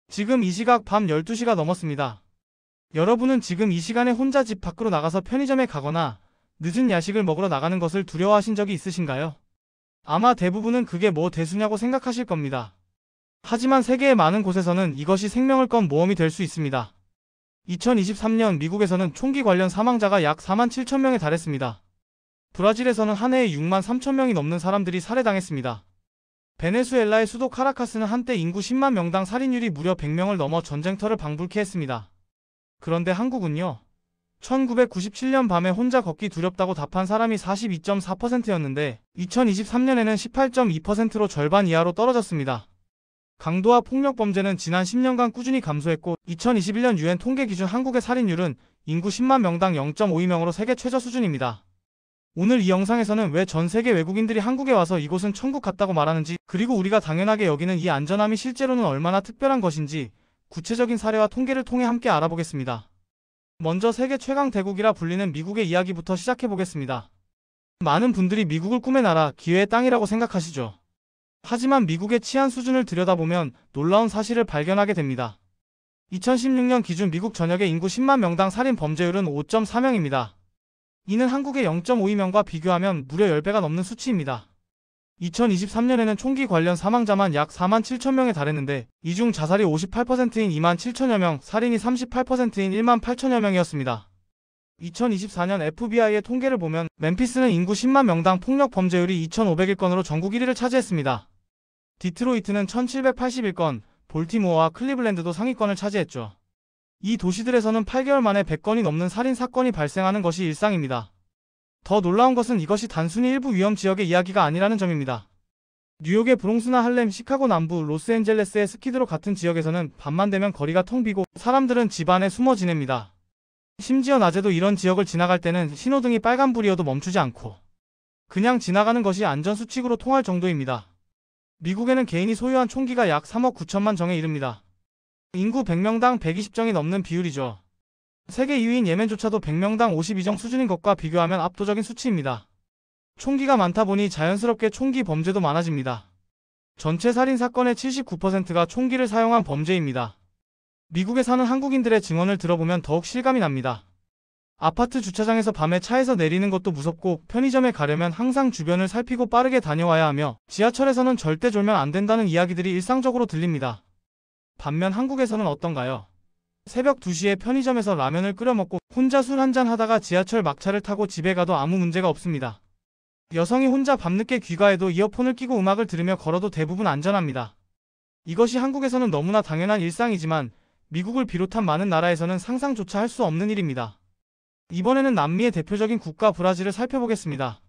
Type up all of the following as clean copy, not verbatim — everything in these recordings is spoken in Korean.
지금 이 시각 밤 12시가 넘었습니다. 여러분은 지금 이 시간에 혼자 집 밖으로 나가서 편의점에 가거나 늦은 야식을 먹으러 나가는 것을 두려워하신 적이 있으신가요? 아마 대부분은 그게 뭐 대수냐고 생각하실 겁니다. 하지만 세계의 많은 곳에서는 이것이 생명을 건 모험이 될 수 있습니다. 2023년 미국에서는 총기 관련 사망자가 약 4만 7천 명에 달했습니다. 브라질에서는 한 해에 6만 3천 명이 넘는 사람들이 살해당했습니다. 베네수엘라의 수도 카라카스는 한때 인구 10만 명당 살인율이 무려 100명을 넘어 전쟁터를 방불케 했습니다. 그런데 한국은요? 1997년 밤에 혼자 걷기 두렵다고 답한 사람이 42.4%였는데 2023년에는 18.2%로 절반 이하로 떨어졌습니다. 강도와 폭력 범죄는 지난 10년간 꾸준히 감소했고 2021년 유엔 통계 기준 한국의 살인율은 인구 10만 명당 0.52명으로 세계 최저 수준입니다. 오늘 이 영상에서는 왜 전 세계 외국인들이 한국에 와서 이곳은 천국 같다고 말하는지, 그리고 우리가 당연하게 여기는 이 안전함이 실제로는 얼마나 특별한 것인지 구체적인 사례와 통계를 통해 함께 알아보겠습니다. 먼저 세계 최강 대국이라 불리는 미국의 이야기부터 시작해보겠습니다. 많은 분들이 미국을 꿈의 나라, 기회의 땅이라고 생각하시죠. 하지만 미국의 치안 수준을 들여다보면 놀라운 사실을 발견하게 됩니다. 2016년 기준 미국 전역의 인구 10만 명당 살인 범죄율은 5.4명입니다. 이는 한국의 0.52명과 비교하면 무려 10배가 넘는 수치입니다. 2023년에는 총기 관련 사망자만 약 4만 7천 명에 달했는데 이 중 자살이 58%인 2만 7천여 명, 살인이 38%인 1만 8천여 명이었습니다. 2024년 FBI의 통계를 보면 멤피스는 인구 10만 명당 폭력 범죄율이 2,501건으로 전국 1위를 차지했습니다. 디트로이트는 1,781건, 볼티모어와 클리블랜드도 상위권을 차지했죠. 이 도시들에서는 8개월 만에 100건이 넘는 살인 사건이 발생하는 것이 일상입니다. 더 놀라운 것은 이것이 단순히 일부 위험 지역의 이야기가 아니라는 점입니다. 뉴욕의 브롱스나 할렘, 시카고 남부, 로스앤젤레스의 스키드로 같은 지역에서는 밤만 되면 거리가 텅 비고 사람들은 집 안에 숨어 지냅니다. 심지어 낮에도 이런 지역을 지나갈 때는 신호등이 빨간불이어도 멈추지 않고 그냥 지나가는 것이 안전수칙으로 통할 정도입니다. 미국에는 개인이 소유한 총기가 약 3억 9천만 정에 이릅니다. 인구 100명당 120정이 넘는 비율이죠. 세계 2위인 예멘조차도 100명당 52정 수준인 것과 비교하면 압도적인 수치입니다. 총기가 많다 보니 자연스럽게 총기 범죄도 많아집니다. 전체 살인 사건의 79%가 총기를 사용한 범죄입니다. 미국에 사는 한국인들의 증언을 들어보면 더욱 실감이 납니다. 아파트 주차장에서 밤에 차에서 내리는 것도 무섭고 편의점에 가려면 항상 주변을 살피고 빠르게 다녀와야 하며 지하철에서는 절대 졸면 안 된다는 이야기들이 일상적으로 들립니다. 반면 한국에서는 어떤가요? 새벽 2시에 편의점에서 라면을 끓여 먹고 혼자 술 한잔 하다가 지하철 막차를 타고 집에 가도 아무 문제가 없습니다. 여성이 혼자 밤늦게 귀가해도 이어폰을 끼고 음악을 들으며 걸어도 대부분 안전합니다. 이것이 한국에서는 너무나 당연한 일상이지만 미국을 비롯한 많은 나라에서는 상상조차 할 수 없는 일입니다. 이번에는 남미의 대표적인 국가 브라질을 살펴보겠습니다.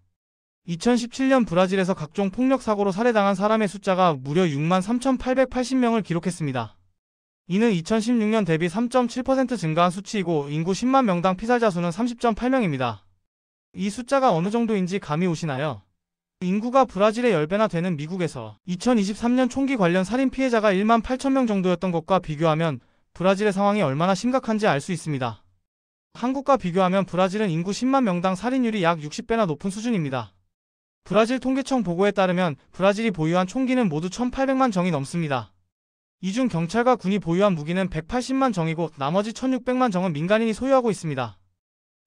2017년 브라질에서 각종 폭력 사고로 살해당한 사람의 숫자가 무려 6만 3,880명을 기록했습니다. 이는 2016년 대비 3.7% 증가한 수치이고 인구 10만 명당 피살자 수는 30.8명입니다. 이 숫자가 어느 정도인지 감이 오시나요? 인구가 브라질의 10배나 되는 미국에서 2023년 총기 관련 살인 피해자가 1만 8천 명 정도였던 것과 비교하면 브라질의 상황이 얼마나 심각한지 알 수 있습니다. 한국과 비교하면 브라질은 인구 10만 명당 살인율이 약 60배나 높은 수준입니다. 브라질 통계청 보고에 따르면 브라질이 보유한 총기는 모두 1,800만 정이 넘습니다. 이 중 경찰과 군이 보유한 무기는 180만 정이고 나머지 1,600만 정은 민간인이 소유하고 있습니다.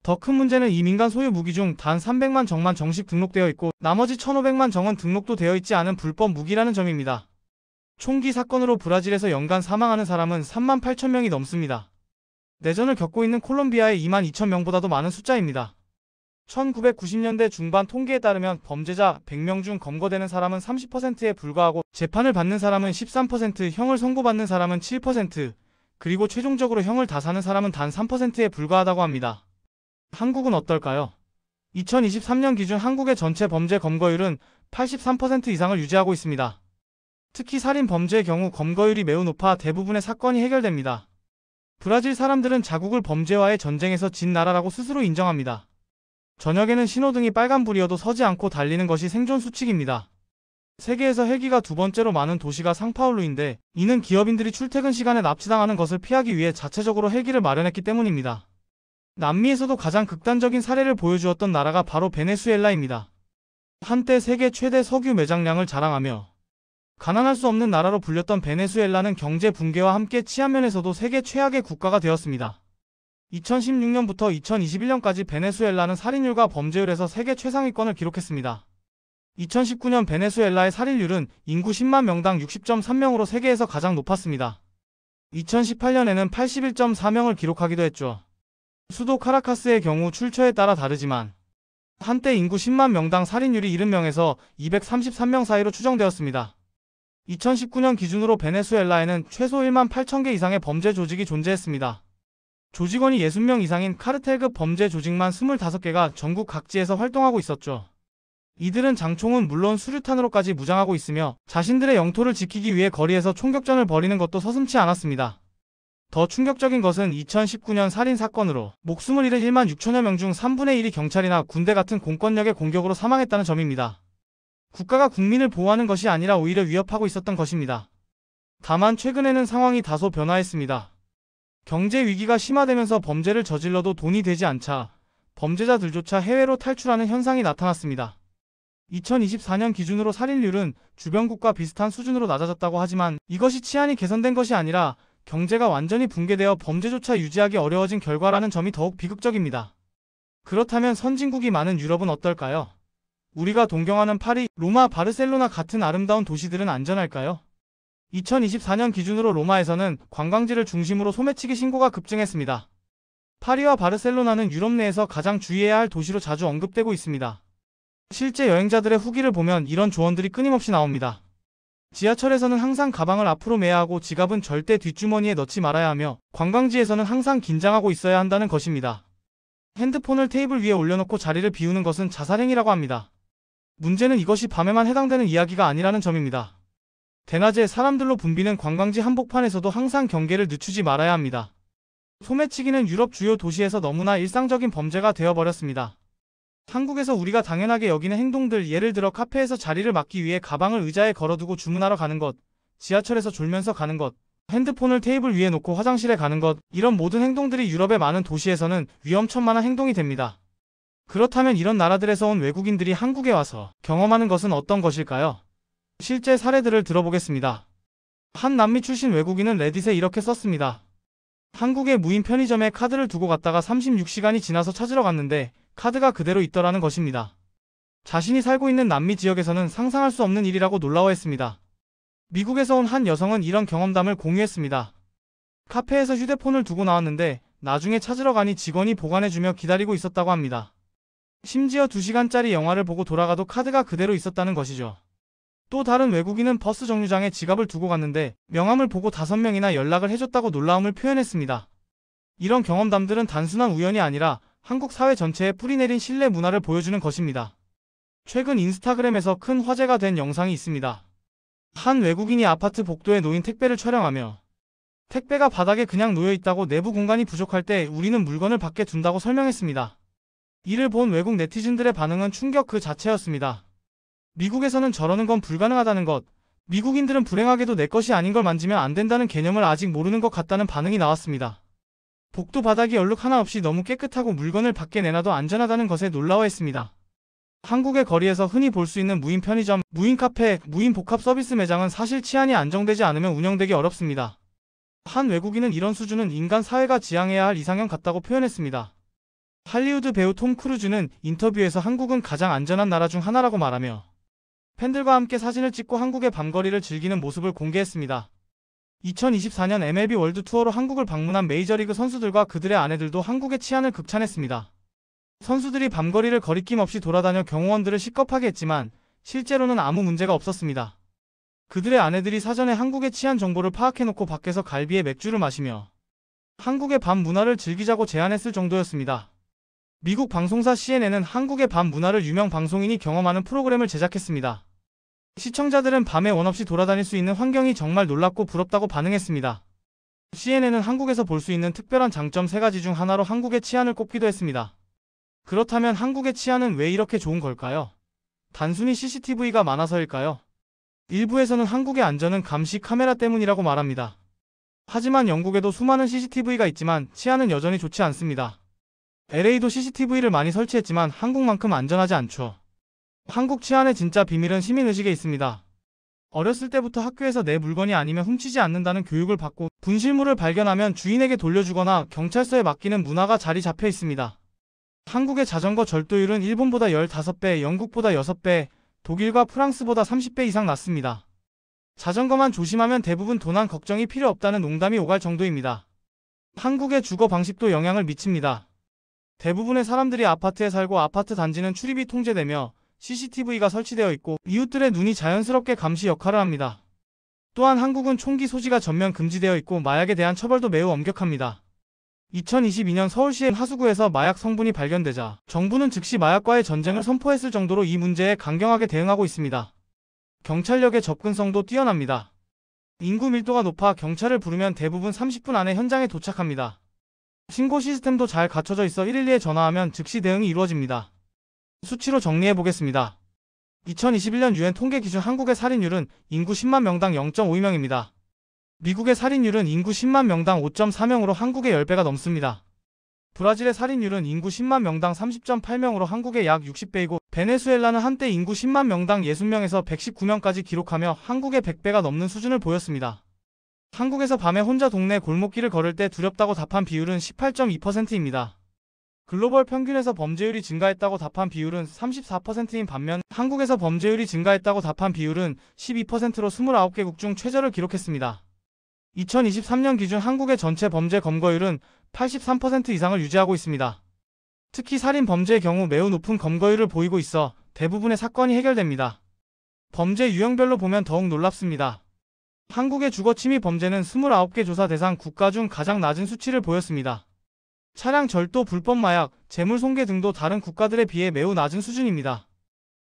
더 큰 문제는 이 민간 소유 무기 중 단 300만 정만 정식 등록되어 있고 나머지 1,500만 정은 등록도 되어 있지 않은 불법 무기라는 점입니다. 총기 사건으로 브라질에서 연간 사망하는 사람은 3만 8천 명이 넘습니다. 내전을 겪고 있는 콜롬비아의 2만 2천 명보다도 많은 숫자입니다. 1990년대 중반 통계에 따르면 범죄자 100명 중 검거되는 사람은 30%에 불과하고 재판을 받는 사람은 13%, 형을 선고받는 사람은 7%, 그리고 최종적으로 형을 다 사는 사람은 단 3%에 불과하다고 합니다. 한국은 어떨까요? 2023년 기준 한국의 전체 범죄 검거율은 83% 이상을 유지하고 있습니다. 특히 살인 범죄의 경우 검거율이 매우 높아 대부분의 사건이 해결됩니다. 브라질 사람들은 자국을 범죄와의 전쟁에서 진 나라라고 스스로 인정합니다. 저녁에는 신호등이 빨간불이어도 서지 않고 달리는 것이 생존 수칙입니다. 세계에서 헬기가 두 번째로 많은 도시가 상파울루인데 이는 기업인들이 출퇴근 시간에 납치당하는 것을 피하기 위해 자체적으로 헬기를 마련했기 때문입니다. 남미에서도 가장 극단적인 사례를 보여주었던 나라가 바로 베네수엘라입니다. 한때 세계 최대 석유 매장량을 자랑하며 가난할 수 없는 나라로 불렸던 베네수엘라는 경제 붕괴와 함께 치안 면에서도 세계 최악의 국가가 되었습니다. 2016년부터 2021년까지 베네수엘라는 살인율과 범죄율에서 세계 최상위권을 기록했습니다. 2019년 베네수엘라의 살인율은 인구 10만 명당 60.3명으로 세계에서 가장 높았습니다. 2018년에는 81.4명을 기록하기도 했죠. 수도 카라카스의 경우 출처에 따라 다르지만 한때 인구 10만 명당 살인율이 70명에서 233명 사이로 추정되었습니다. 2019년 기준으로 베네수엘라에는 최소 1만 8천 개 이상의 범죄 조직이 존재했습니다. 조직원이 60명 이상인 카르텔급 범죄 조직만 25개가 전국 각지에서 활동하고 있었죠. 이들은 장총은 물론 수류탄으로까지 무장하고 있으며 자신들의 영토를 지키기 위해 거리에서 총격전을 벌이는 것도 서슴지 않았습니다. 더 충격적인 것은 2019년 살인 사건으로 목숨을 잃은 1만 6천여 명 중 3분의 1이 경찰이나 군대 같은 공권력의 공격으로 사망했다는 점입니다. 국가가 국민을 보호하는 것이 아니라 오히려 위협하고 있었던 것입니다. 다만 최근에는 상황이 다소 변화했습니다. 경제 위기가 심화되면서 범죄를 저질러도 돈이 되지 않자 범죄자들조차 해외로 탈출하는 현상이 나타났습니다. 2024년 기준으로 살인율은 주변국과 비슷한 수준으로 낮아졌다고 하지만 이것이 치안이 개선된 것이 아니라 경제가 완전히 붕괴되어 범죄조차 유지하기 어려워진 결과라는 점이 더욱 비극적입니다. 그렇다면 선진국이 많은 유럽은 어떨까요? 우리가 동경하는 파리, 로마, 바르셀로나 같은 아름다운 도시들은 안전할까요? 2024년 기준으로 로마에서는 관광지를 중심으로 소매치기 신고가 급증했습니다. 파리와 바르셀로나는 유럽 내에서 가장 주의해야 할 도시로 자주 언급되고 있습니다. 실제 여행자들의 후기를 보면 이런 조언들이 끊임없이 나옵니다. 지하철에서는 항상 가방을 앞으로 매야 하고 지갑은 절대 뒷주머니에 넣지 말아야 하며 관광지에서는 항상 긴장하고 있어야 한다는 것입니다. 핸드폰을 테이블 위에 올려놓고 자리를 비우는 것은 자살행위라고 합니다. 문제는 이것이 밤에만 해당되는 이야기가 아니라는 점입니다. 대낮에 사람들로 붐비는 관광지 한복판에서도 항상 경계를 늦추지 말아야 합니다. 소매치기는 유럽 주요 도시에서 너무나 일상적인 범죄가 되어버렸습니다. 한국에서 우리가 당연하게 여기는 행동들, 예를 들어 카페에서 자리를 맡기 위해 가방을 의자에 걸어두고 주문하러 가는 것, 지하철에서 졸면서 가는 것, 핸드폰을 테이블 위에 놓고 화장실에 가는 것, 이런 모든 행동들이 유럽의 많은 도시에서는 위험천만한 행동이 됩니다. 그렇다면 이런 나라들에서 온 외국인들이 한국에 와서 경험하는 것은 어떤 것일까요? 실제 사례들을 들어보겠습니다. 한 남미 출신 외국인은 레딧에 이렇게 썼습니다. 한국의 무인 편의점에 카드를 두고 갔다가 36시간이 지나서 찾으러 갔는데 카드가 그대로 있더라는 것입니다. 자신이 살고 있는 남미 지역에서는 상상할 수 없는 일이라고 놀라워했습니다. 미국에서 온 한 여성은 이런 경험담을 공유했습니다. 카페에서 휴대폰을 두고 나왔는데 나중에 찾으러 가니 직원이 보관해주며 기다리고 있었다고 합니다. 심지어 2시간짜리 영화를 보고 돌아가도 카드가 그대로 있었다는 것이죠. 또 다른 외국인은 버스 정류장에 지갑을 두고 갔는데 명함을 보고 5명이나 연락을 해줬다고 놀라움을 표현했습니다. 이런 경험담들은 단순한 우연이 아니라 한국 사회 전체에 뿌리내린 신뢰 문화를 보여주는 것입니다. 최근 인스타그램에서 큰 화제가 된 영상이 있습니다. 한 외국인이 아파트 복도에 놓인 택배를 촬영하며 택배가 바닥에 그냥 놓여 있다고 내부 공간이 부족할 때 우리는 물건을 밖에 둔다고 설명했습니다. 이를 본 외국 네티즌들의 반응은 충격 그 자체였습니다. 미국에서는 저러는 건 불가능하다는 것, 미국인들은 불행하게도 내 것이 아닌 걸 만지면 안 된다는 개념을 아직 모르는 것 같다는 반응이 나왔습니다. 복도 바닥이 얼룩 하나 없이 너무 깨끗하고 물건을 밖에 내놔도 안전하다는 것에 놀라워했습니다. 한국의 거리에서 흔히 볼 수 있는 무인 편의점, 무인 카페, 무인 복합 서비스 매장은 사실 치안이 안정되지 않으면 운영되기 어렵습니다. 한 외국인은 이런 수준은 인간 사회가 지향해야 할 이상형 같다고 표현했습니다. 할리우드 배우 톰 크루즈는 인터뷰에서 한국은 가장 안전한 나라 중 하나라고 말하며 팬들과 함께 사진을 찍고 한국의 밤거리를 즐기는 모습을 공개했습니다. 2024년 MLB 월드 투어로 한국을 방문한 메이저리그 선수들과 그들의 아내들도 한국의 치안을 극찬했습니다. 선수들이 밤거리를 거리낌 없이 돌아다녀 경호원들을 시겁하게 했지만 실제로는 아무 문제가 없었습니다. 그들의 아내들이 사전에 한국의 치안 정보를 파악해놓고 밖에서 갈비에 맥주를 마시며 한국의 밤 문화를 즐기자고 제안했을 정도였습니다. 미국 방송사 CNN은 한국의 밤 문화를 유명 방송인이 경험하는 프로그램을 제작했습니다. 시청자들은 밤에 원없이 돌아다닐 수 있는 환경이 정말 놀랍고 부럽다고 반응했습니다. CNN은 한국에서 볼 수 있는 특별한 장점 3가지 중 하나로 한국의 치안을 꼽기도 했습니다. 그렇다면 한국의 치안은 왜 이렇게 좋은 걸까요? 단순히 CCTV가 많아서일까요? 일부에서는 한국의 안전은 감시 카메라 때문이라고 말합니다. 하지만 영국에도 수많은 CCTV가 있지만 치안은 여전히 좋지 않습니다. LA도 CCTV를 많이 설치했지만 한국만큼 안전하지 않죠. 한국 치안의 진짜 비밀은 시민의식에 있습니다. 어렸을 때부터 학교에서 내 물건이 아니면 훔치지 않는다는 교육을 받고 분실물을 발견하면 주인에게 돌려주거나 경찰서에 맡기는 문화가 자리 잡혀 있습니다. 한국의 자전거 절도율은 일본보다 15배, 영국보다 6배, 독일과 프랑스보다 30배 이상 낮습니다. 자전거만 조심하면 대부분 도난 걱정이 필요 없다는 농담이 오갈 정도입니다. 한국의 주거 방식도 영향을 미칩니다. 대부분의 사람들이 아파트에 살고 아파트 단지는 출입이 통제되며 CCTV가 설치되어 있고 이웃들의 눈이 자연스럽게 감시 역할을 합니다. 또한 한국은 총기 소지가 전면 금지되어 있고 마약에 대한 처벌도 매우 엄격합니다. 2022년 서울시의 하수구에서 마약 성분이 발견되자 정부는 즉시 마약과의 전쟁을 선포했을 정도로 이 문제에 강경하게 대응하고 있습니다. 경찰력의 접근성도 뛰어납니다. 인구 밀도가 높아 경찰을 부르면 대부분 30분 안에 현장에 도착합니다. 신고 시스템도 잘 갖춰져 있어 112에 전화하면 즉시 대응이 이루어집니다. 수치로 정리해 보겠습니다. 2021년 UN 통계 기준 한국의 살인율은 인구 10만 명당 0.52명입니다. 미국의 살인율은 인구 10만 명당 5.4명으로 한국의 10배가 넘습니다. 브라질의 살인율은 인구 10만 명당 30.8명으로 한국의 약 60배이고 베네수엘라는 한때 인구 10만 명당 60명에서 119명까지 기록하며 한국의 100배가 넘는 수준을 보였습니다. 한국에서 밤에 혼자 동네 골목길을 걸을 때 두렵다고 답한 비율은 18.2%입니다. 글로벌 평균에서 범죄율이 증가했다고 답한 비율은 34%인 반면 한국에서 범죄율이 증가했다고 답한 비율은 12%로 29개국 중 최저를 기록했습니다. 2023년 기준 한국의 전체 범죄 검거율은 83% 이상을 유지하고 있습니다. 특히 살인 범죄의 경우 매우 높은 검거율을 보이고 있어 대부분의 사건이 해결됩니다. 범죄 유형별로 보면 더욱 놀랍습니다. 한국의 주거침입 범죄는 29개 조사 대상 국가 중 가장 낮은 수치를 보였습니다. 차량 절도, 불법 마약, 재물 손괴 등도 다른 국가들에 비해 매우 낮은 수준입니다.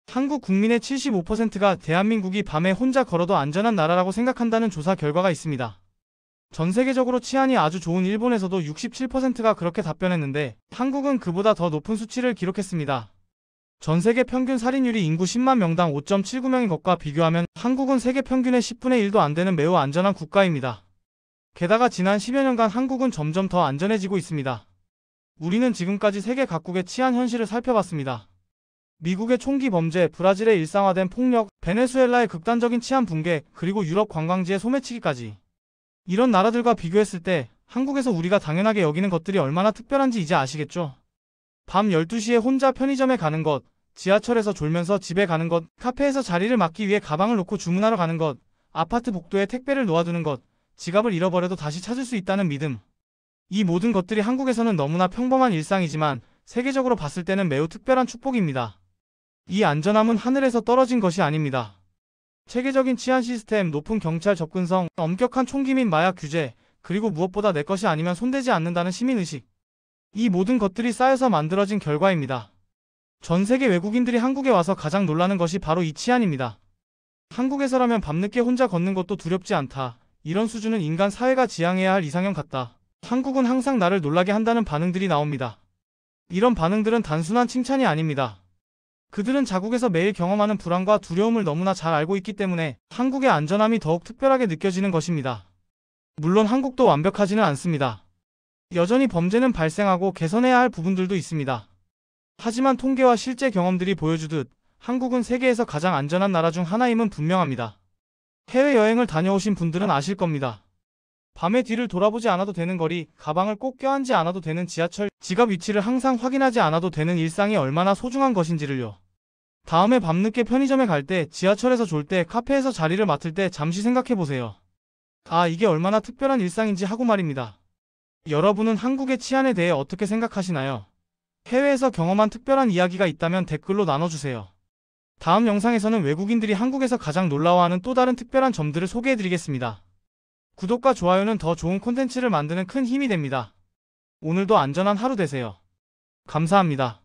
한국 국민의 75%가 대한민국이 밤에 혼자 걸어도 안전한 나라라고 생각한다는 조사 결과가 있습니다. 전 세계적으로 치안이 아주 좋은 일본에서도 67%가 그렇게 답변했는데 한국은 그보다 더 높은 수치를 기록했습니다. 전 세계 평균 살인율이 인구 10만 명당 5.79명인 것과 비교하면 한국은 세계 평균의 10분의 1도 안 되는 매우 안전한 국가입니다. 게다가 지난 10여 년간 한국은 점점 더 안전해지고 있습니다. 우리는 지금까지 세계 각국의 치안 현실을 살펴봤습니다. 미국의 총기 범죄, 브라질의 일상화된 폭력, 베네수엘라의 극단적인 치안 붕괴, 그리고 유럽 관광지의 소매치기까지. 이런 나라들과 비교했을 때 한국에서 우리가 당연하게 여기는 것들이 얼마나 특별한지 이제 아시겠죠? 밤 12시에 혼자 편의점에 가는 것, 지하철에서 졸면서 집에 가는 것, 카페에서 자리를 맡기 위해 가방을 놓고 주문하러 가는 것, 아파트 복도에 택배를 놓아두는 것, 지갑을 잃어버려도 다시 찾을 수 있다는 믿음. 이 모든 것들이 한국에서는 너무나 평범한 일상이지만 세계적으로 봤을 때는 매우 특별한 축복입니다. 이 안전함은 하늘에서 떨어진 것이 아닙니다. 체계적인 치안 시스템, 높은 경찰 접근성, 엄격한 총기 및 마약 규제, 그리고 무엇보다 내 것이 아니면 손대지 않는다는 시민의식. 이 모든 것들이 쌓여서 만들어진 결과입니다. 전 세계 외국인들이 한국에 와서 가장 놀라는 것이 바로 이 치안입니다. 한국에서라면 밤늦게 혼자 걷는 것도 두렵지 않다. 이런 수준은 인간 사회가 지향해야 할 이상형 같다. 한국은 항상 나를 놀라게 한다는 반응들이 나옵니다. 이런 반응들은 단순한 칭찬이 아닙니다. 그들은 자국에서 매일 경험하는 불안과 두려움을 너무나 잘 알고 있기 때문에 한국의 안전함이 더욱 특별하게 느껴지는 것입니다. 물론 한국도 완벽하지는 않습니다. 여전히 범죄는 발생하고 개선해야 할 부분들도 있습니다. 하지만 통계와 실제 경험들이 보여주듯 한국은 세계에서 가장 안전한 나라 중 하나임은 분명합니다. 해외여행을 다녀오신 분들은 아실 겁니다. 밤에 뒤를 돌아보지 않아도 되는 거리, 가방을 꼭 껴안지 않아도 되는 지하철, 지갑 위치를 항상 확인하지 않아도 되는 일상이 얼마나 소중한 것인지를요. 다음에 밤늦게 편의점에 갈 때, 지하철에서 졸 때, 카페에서 자리를 맡을 때 잠시 생각해보세요. 아, 이게 얼마나 특별한 일상인지 하고 말입니다. 여러분은 한국의 치안에 대해 어떻게 생각하시나요? 해외에서 경험한 특별한 이야기가 있다면 댓글로 나눠주세요. 다음 영상에서는 외국인들이 한국에서 가장 놀라워하는 또 다른 특별한 점들을 소개해드리겠습니다. 구독과 좋아요는 더 좋은 콘텐츠를 만드는 큰 힘이 됩니다. 오늘도 안전한 하루 되세요. 감사합니다.